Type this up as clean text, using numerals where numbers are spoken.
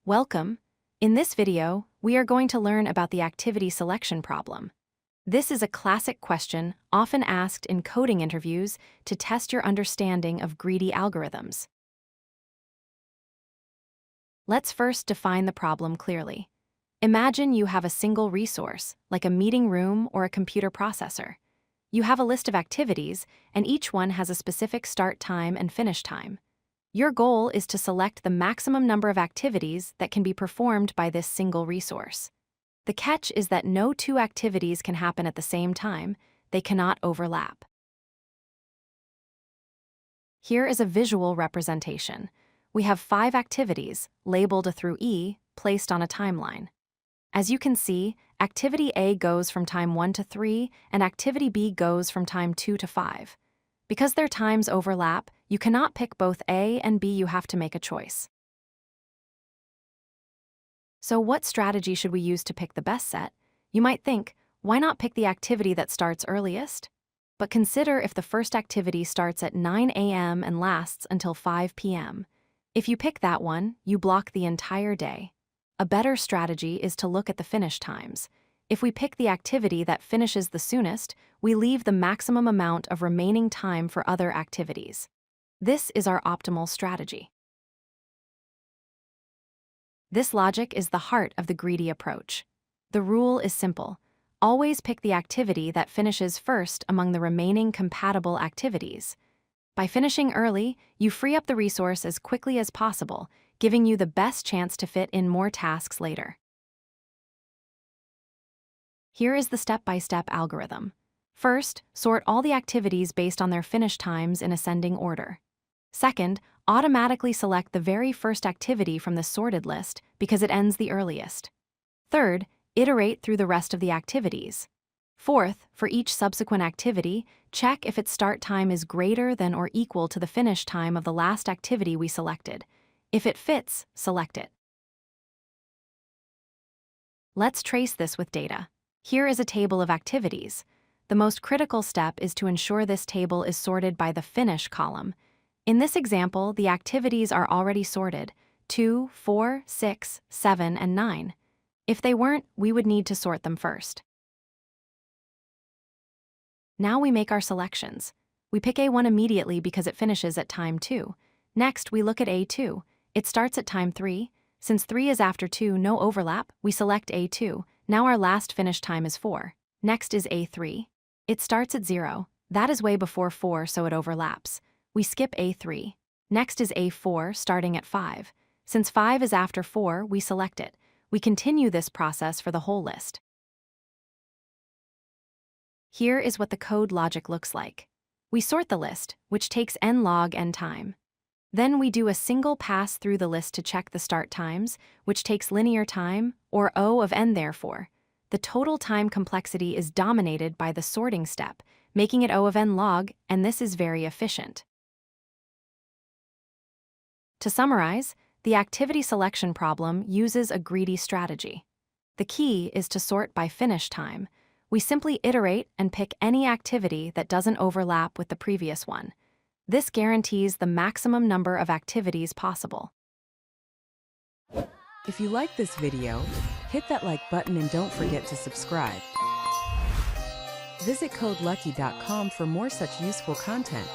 Welcome. In this video, we are going to learn about the activity selection problem. This is a classic question often asked in coding interviews to test your understanding of greedy algorithms. Let's first define the problem clearly. Imagine you have a single resource, like a meeting room or a computer processor. You have a list of activities, and each one has a specific start time and finish time. Your goal is to select the maximum number of activities that can be performed by this single resource. The catch is that no two activities can happen at the same time. They cannot overlap. Here is a visual representation. We have 5 activities, labeled through E, placed on a timeline. As you can see, activity A goes from time 1 to 3, and activity B goes from time 2 to 5. Because their times overlap, you cannot pick both A and B. You have to make a choice. So what strategy should we use to pick the best set? You might think, why not pick the activity that starts earliest? But consider if the first activity starts at 9 a.m. and lasts until 5 p.m. If you pick that one, you block the entire day. A better strategy is to look at the finish times. If we pick the activity that finishes the soonest, we leave the maximum amount of remaining time for other activities. This is our optimal strategy. This logic is the heart of the greedy approach. The rule is simple. Always pick the activity that finishes first among the remaining compatible activities. By finishing early, you free up the resource as quickly as possible, giving you the best chance to fit in more tasks later. Here is the step-by-step algorithm. First, sort all the activities based on their finish times in ascending order. Second, automatically select the very first activity from the sorted list because it ends the earliest. Third, iterate through the rest of the activities. Fourth, for each subsequent activity, check if its start time is greater than or equal to the finish time of the last activity we selected. If it fits, select it. Let's trace this with data. Here is a table of activities. The most critical step is to ensure this table is sorted by the finish column. In this example, the activities are already sorted: 2, 4, 6, 7, and 9. If they weren't, we would need to sort them first. Now we make our selections. We pick A1 immediately because it finishes at time 2. Next, we look at A2. It starts at time 3. Since 3 is after 2, no overlap, we select A2. Now our last finish time is 4. Next is A3. It starts at 0. That is way before 4, so it overlaps. We skip A3. Next is A4, starting at 5. Since 5 is after 4, we select it. We continue this process for the whole list. Here is what the code logic looks like. We sort the list, which takes n log n time. Then we do a single pass through the list to check the start times, which takes linear time, or O of n therefore. The total time complexity is dominated by the sorting step, making it O of n log, and this is very efficient. To summarize, the activity selection problem uses a greedy strategy. The key is to sort by finish time. We simply iterate and pick any activity that doesn't overlap with the previous one. This guarantees the maximum number of activities possible. If you like this video, hit that like button and don't forget to subscribe. Visit codelucky.com for more such useful content.